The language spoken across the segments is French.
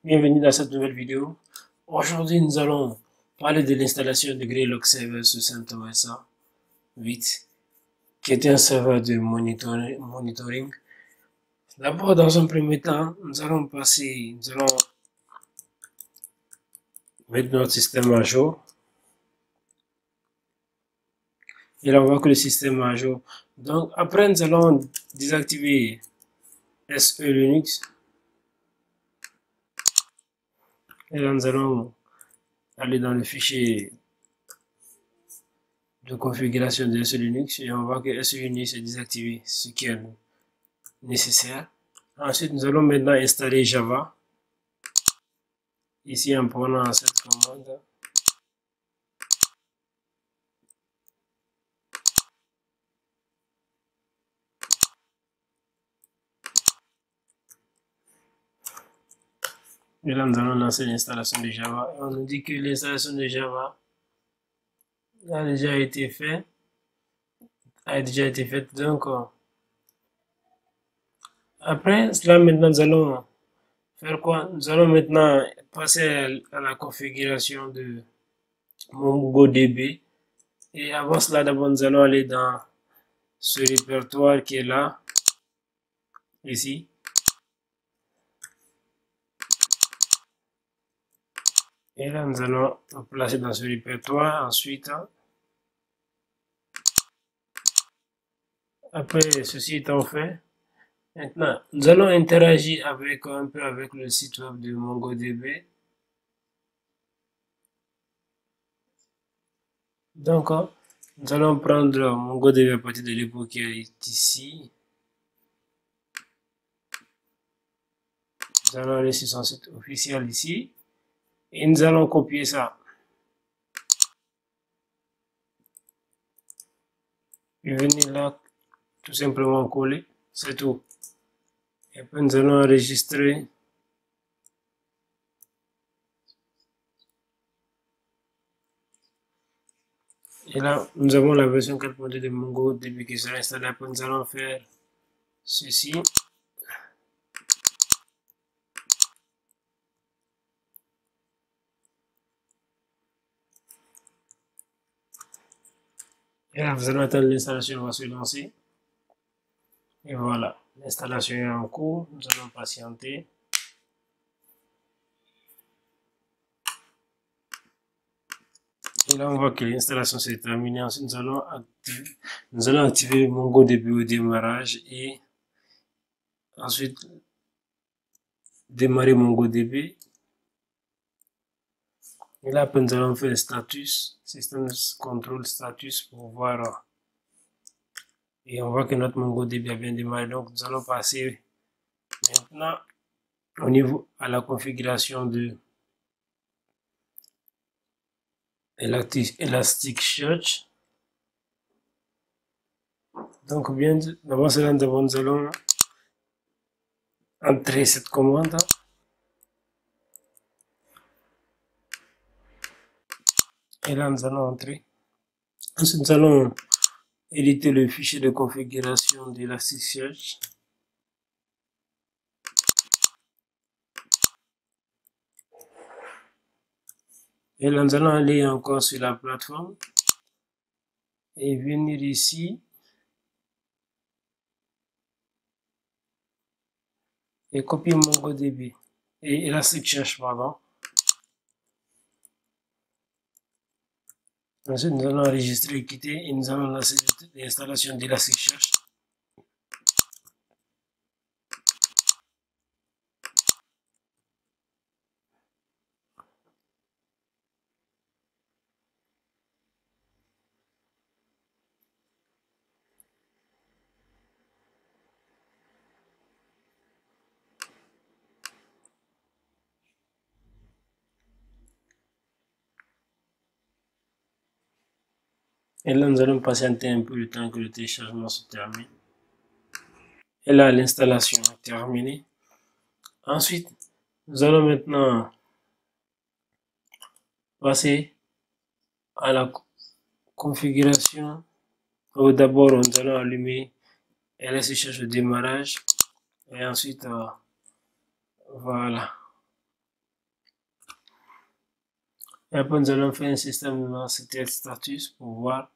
Bienvenue dans cette nouvelle vidéo. Aujourd'hui, nous allons parler de l'installation de Greylog Server sur CentOS 8, qui est un serveur de monitoring. D'abord, dans un premier temps, nous allons mettre notre système à jour. Et là, on voit que le système est à jour. Donc, après, nous allons désactiver SE Linux. Et là, nous allons aller dans le fichier de configuration de SE Linux et on voit que SE Linux est désactivé, ce qui est nécessaire. Ensuite, nous allons maintenant installer Java. Ici, en prenant cette commande. Et là, nous allons lancer l'installation de Java. Et on nous dit que l'installation de Java a déjà été faite. Donc, après cela, maintenant, nous allons faire quoi? Nous allons maintenant passer à la configuration de MongoDB. Et avant cela, d'abord, nous allons aller dans ce répertoire qui est là, ici. Et là, nous allons nous placer dans ce répertoire. Ensuite, après ceci étant fait, maintenant, nous allons interagir un peu avec le site web de MongoDB. Donc, nous allons prendre MongoDB à partir de l'époque qui est ici. Nous allons aller sur son site officiel ici. Et nous allons copier ça. Et venir là, tout simplement coller. C'est tout. Et puis nous allons enregistrer. Et là, nous avons la version 4.2 de MongoDB qui sera installée. Après, nous allons faire ceci. Et là, vous allez attendre l'installation va se lancer. Et voilà, l'installation est en cours. Nous allons patienter. Et là, on voit que l'installation s'est terminée. Ensuite, nous allons activer MongoDB au démarrage et ensuite démarrer MongoDB. Et là, après, nous allons faire status, système control status pour voir. Et on voit que notre MongoDB a bien démarré. Donc, nous allons passer maintenant au niveau à la configuration de Elasticsearch. Donc, bien, d'abord, nous allons entrer cette commande. Et là, nous allons entrer. Ensuite, nous allons éditer le fichier de configuration d'Elasticsearch. Et là, nous allons aller encore sur la plateforme et venir ici et copier MongoDB et Elasticsearch, pardon. Ensuite, nous allons enregistrer et quitter et nous allons lancer l'installation d'Elasticsearch. Et là, nous allons patienter un peu le temps que le téléchargement se termine. Et là, l'installation est terminée. Ensuite, nous allons maintenant passer à la configuration. D'abord, nous allons allumer Elasticsearch au démarrage. Et ensuite, voilà. Et après, nous allons faire un système de secret status pour voir.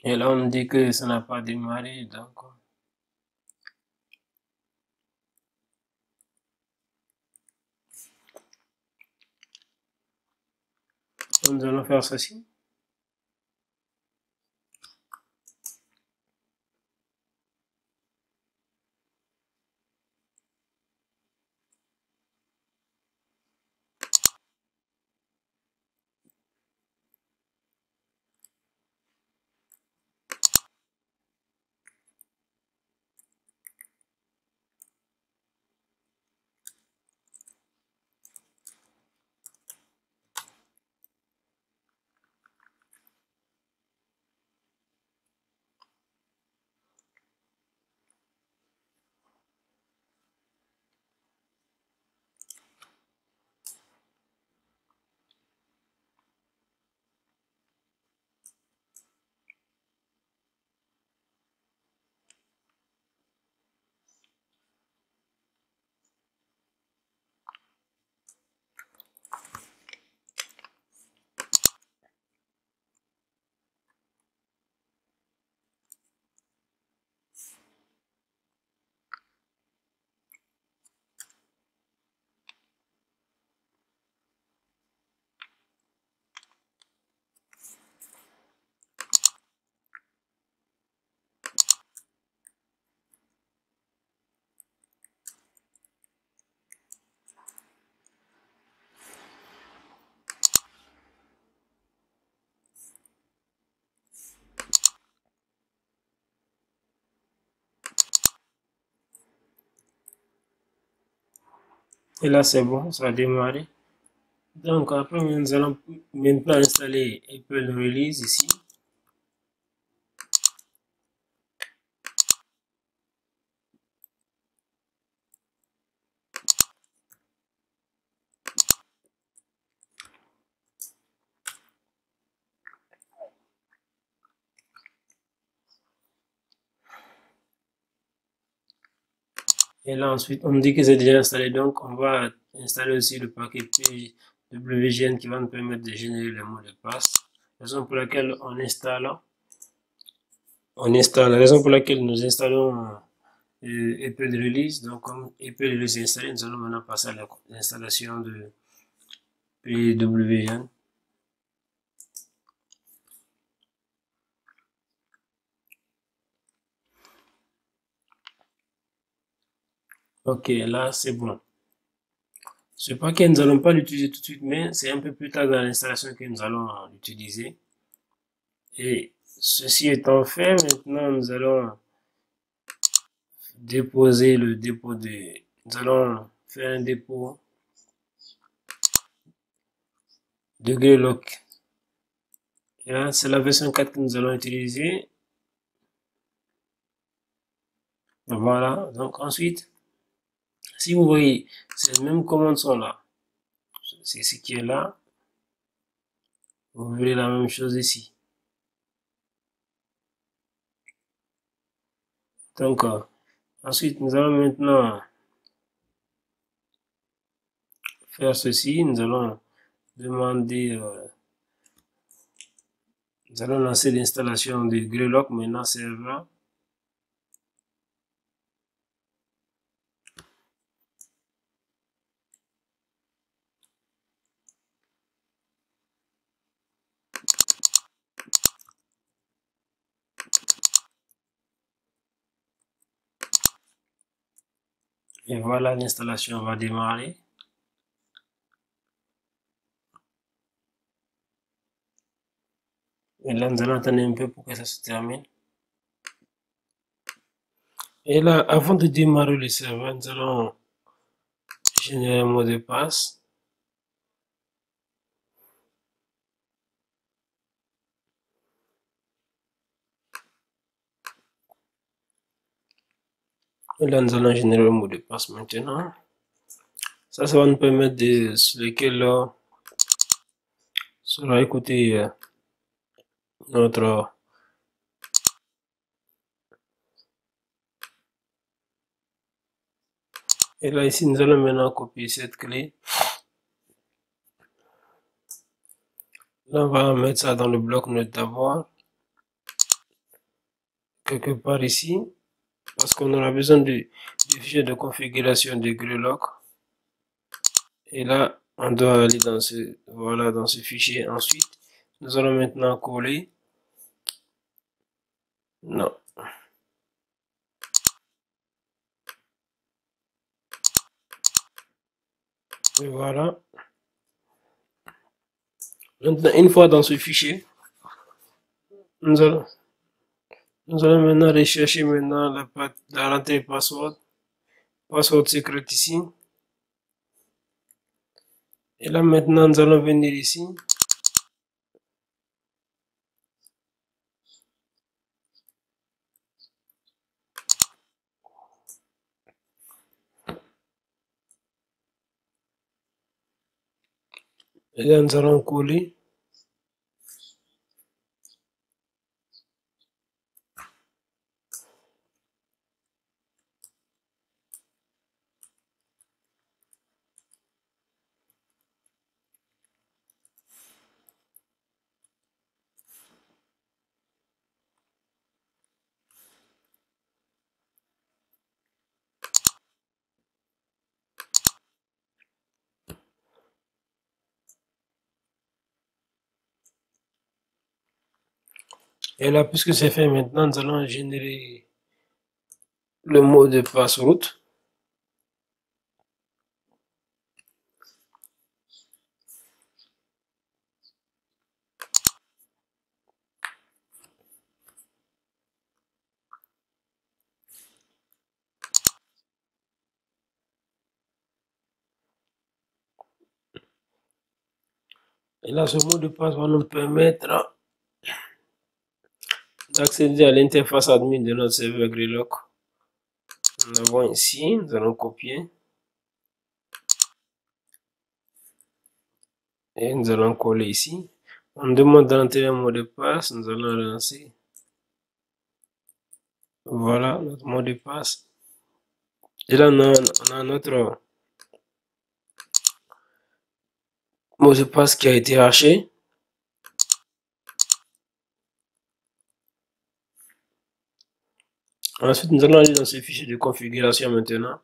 Et là, on nous dit que ça n'a pas démarré, donc nous allons faire ceci. Et là, c'est bon, ça a démarré. Donc, après, nous allons maintenant installer Apple Release ici. Et là, ensuite, on me dit que c'est déjà installé. Donc, on va installer aussi le paquet PWGN qui va nous permettre de générer les mots de passe. Raison pour laquelle la raison pour laquelle nous installons Apple Release. Donc, comme Apple Release est installé, nous allons maintenant passer à l'installation de PWGN. Ok, là, c'est bon. Ce paquet, nous n'allons pas l'utiliser tout de suite, mais c'est un peu plus tard dans l'installation que nous allons l'utiliser. Et ceci étant fait, maintenant, nous allons déposer le dépôt de... Nous allons faire un dépôt de Greylock. Et là, c'est la version 4 que nous allons utiliser. Voilà. Donc, ensuite, si vous voyez, ces mêmes commandes sont là. C'est ce qui est là. Vous verrez la même chose ici. Donc, ensuite, nous allons maintenant faire ceci. Nous allons demander, nous allons lancer l'installation de Greylock maintenant serveur. Et voilà, l'installation va démarrer. Et là, nous allons attendre un peu pour que ça se termine. Et là, avant de démarrer le serveur, nous allons générer un mot de passe. Et là, nous allons générer un mot de passe maintenant. Ça va nous permettre de, sur lequel sera écouté notre Et là, ici, nous allons maintenant copier cette clé. Là, on va mettre ça dans le bloc-notes d'abord, quelque part ici, parce qu'on aura besoin du fichier de configuration de Greylock. Et là, on doit aller dans voilà, dans ce fichier. Ensuite, nous allons maintenant coller. Non. Et voilà. Maintenant, une fois dans ce fichier, nous allons maintenant rechercher maintenant la rentrée password secret ici. Et là maintenant, nous allons venir ici. Et là, nous allons coller. Et là, puisque c'est fait maintenant, nous allons générer le mot de passe route. Et là, ce mot de passe va nous permettre d'accéder à l'interface admin de notre serveur Greylock. Nous l'avons ici, nous allons copier. Et nous allons coller ici. On demande d'entrer un mot de passe, nous allons lancer. Voilà notre mot de passe. Et là, on a notre mot de passe qui a été haché. Ensuite, nous allons aller dans ce fichier de configuration maintenant.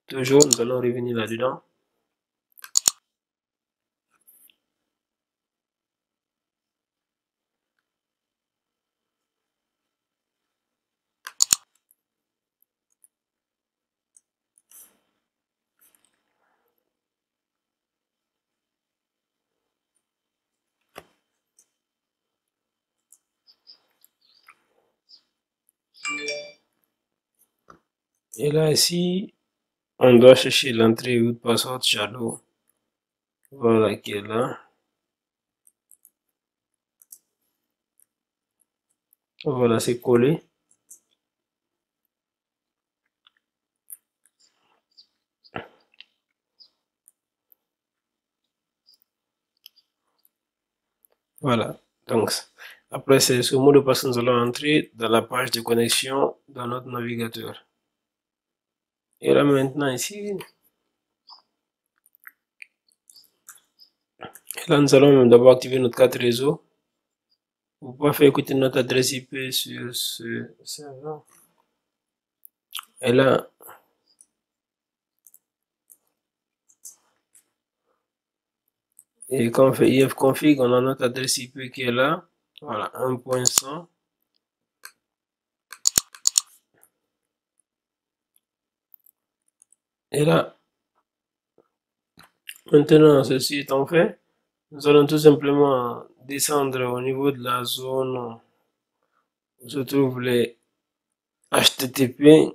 Toujours, nous allons revenir là-dedans. Et là, ici, on doit chercher l'entrée root password shadow. Voilà qui est là. Voilà, c'est collé. Voilà. Donc, après ce mot de passe, nous allons entrer dans la page de connexion dans notre navigateur. Et là, maintenant, ici, là, nous allons d'abord activer notre carte réseau. Pour pouvoir faire écouter notre adresse IP sur ce serveur. Et là, et quand on fait ifconfig, on a notre adresse IP qui est là. Voilà, 1.100. Et là, maintenant, ceci étant fait, nous allons tout simplement descendre au niveau de la zone où se trouvent les HTTP.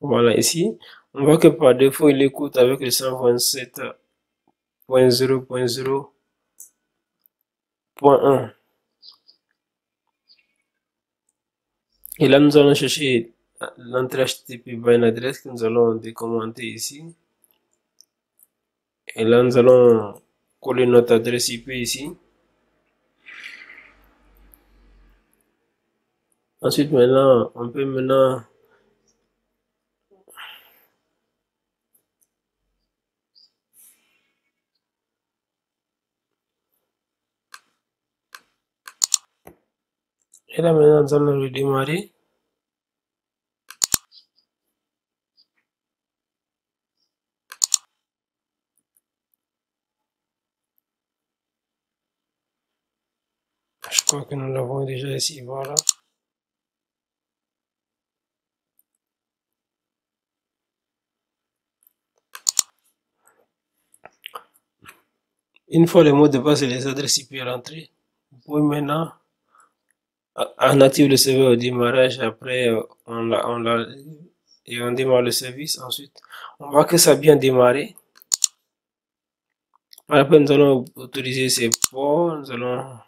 Voilà, ici, on voit que par défaut, il écoute avec le 127.0.0.1. Et là, nous allons chercher l'entrée HTTP by une adresse que nous allons décommenter ici. Et là, nous allons coller notre adresse IP ici. Ensuite, maintenant, on peut maintenant Et là maintenant nous allons redémarrer. Je crois que nous l'avons déjà ici, voilà. Une fois le mot de passe et les adresses IP rentrées, vous pouvez maintenant on active le serveur au démarrage, après et on démarre le service. Ensuite, on voit que ça a bien démarré. Après, nous allons autoriser ces ports, nous allons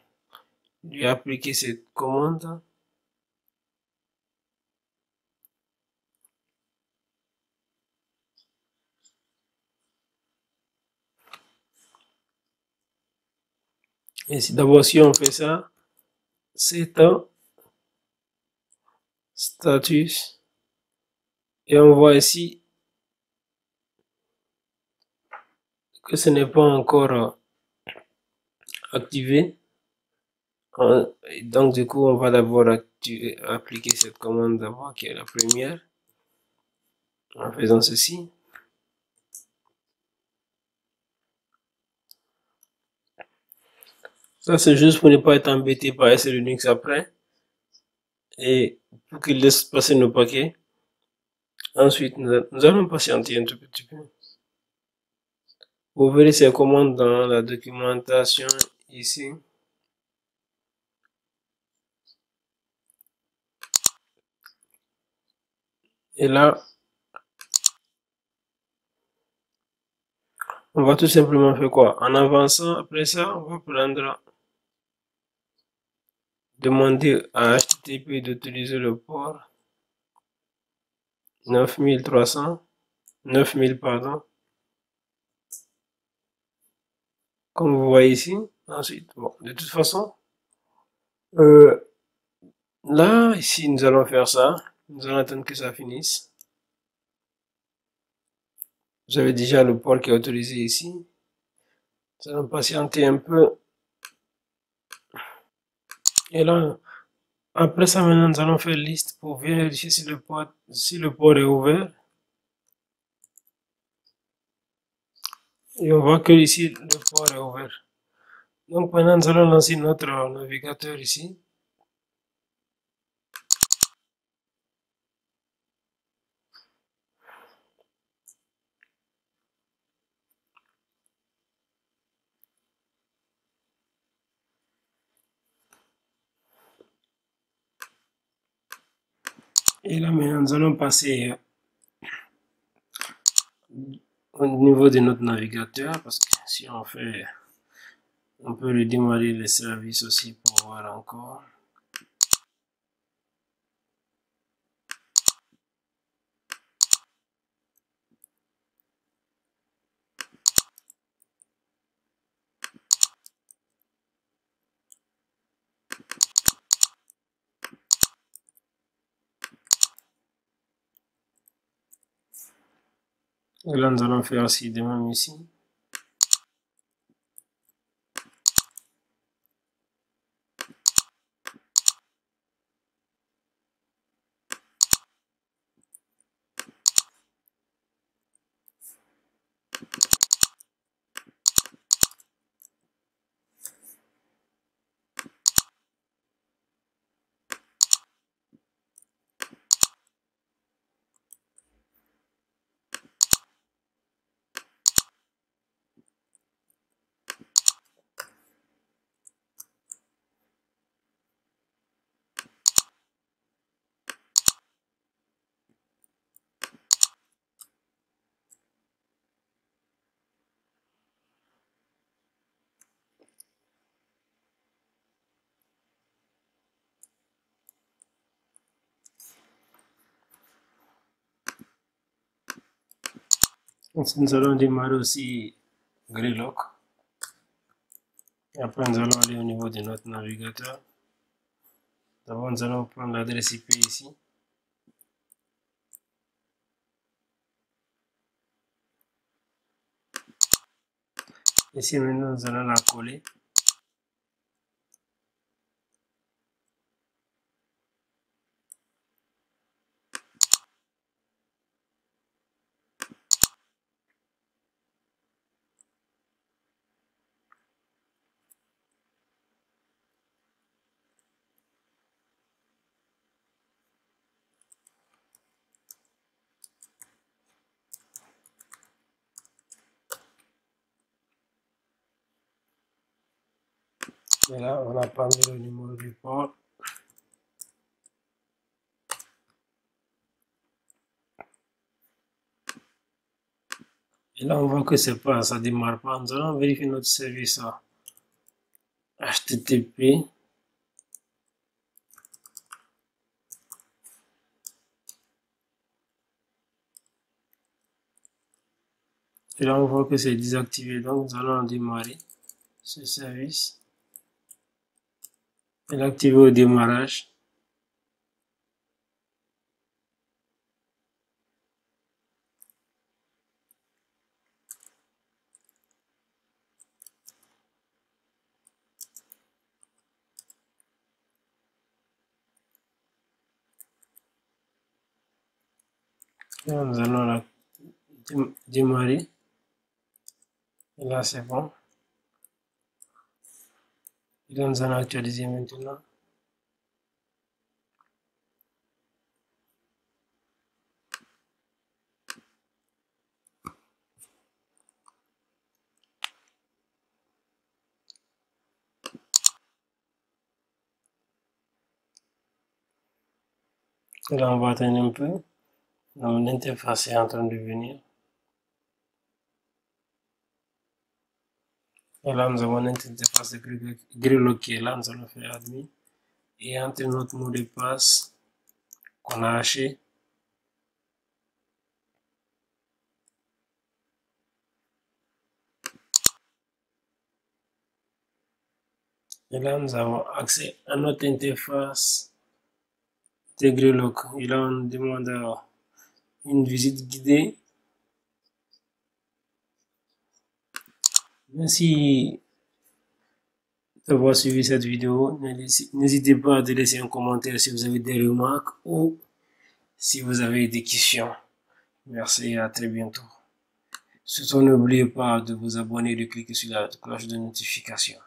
lui appliquer cette commande. Et d'abord, si on fait ça, c'est un status. Et on voit ici que ce n'est pas encore activé. Donc, du coup, on va d'abord appliquer cette commande d'abord, qui est la première, en faisant ceci. Ça, c'est juste pour ne pas être embêté par SE Linux après. Et pour qu'il laisse passer nos paquets. Ensuite, nous allons patienter un tout petit peu. Vous verrez ces commandes dans la documentation ici. Et là, on va tout simplement faire quoi? En avançant, après ça, on va prendre, demander à HTTP d'utiliser le port 9000 pardon, comme vous voyez ici. Ensuite, bon, de toute façon, euh, là, ici, nous allons faire ça. Nous allons attendre que ça finisse. J'avais déjà le port qui est autorisé ici. Nous allons patienter un peu. Et là, après ça, maintenant, nous allons faire liste pour vérifier si le port est ouvert. Et on voit que ici, le port est ouvert. Donc maintenant, nous allons lancer notre navigateur ici. Et là, maintenant, nous allons passer au niveau de notre navigateur, parce que si on fait, on peut le démarrer le service aussi pour voir encore. Et là, nous allons faire aussi de même ici. Ensuite, nous allons démarrer aussi Greylock. Et après, nous allons aller au niveau de notre navigateur. D'abord, nous allons prendre l'adresse IP ici. Ici, maintenant, nous allons la coller. Et là, on n'a pas mis le numéro du port. Et là, on voit que c'est pas, ça démarre pas. Nous allons vérifier notre service HTTP. Et là, on voit que c'est désactivé. Donc, nous allons démarrer ce service et l'activer au démarrage. Et là, nous allons la démarrer. Et là, c'est bon. Et là, nous allons actualiser maintenant. Et là, on va attendre un peu. L'interface est en train de venir. Et là, nous avons notre interface de Grelo qui est là. Nous allons faire admin. Et entrer notre mot de passe qu'on a haché. Et là, nous avons accès à notre interface de Grelo. Et là, on demande une visite guidée. Merci d'avoir suivi cette vidéo. N'hésitez pas à laisser un commentaire si vous avez des remarques ou si vous avez des questions. Merci et à très bientôt. Surtout, n'oubliez pas de vous abonner et de cliquer sur la cloche de notification.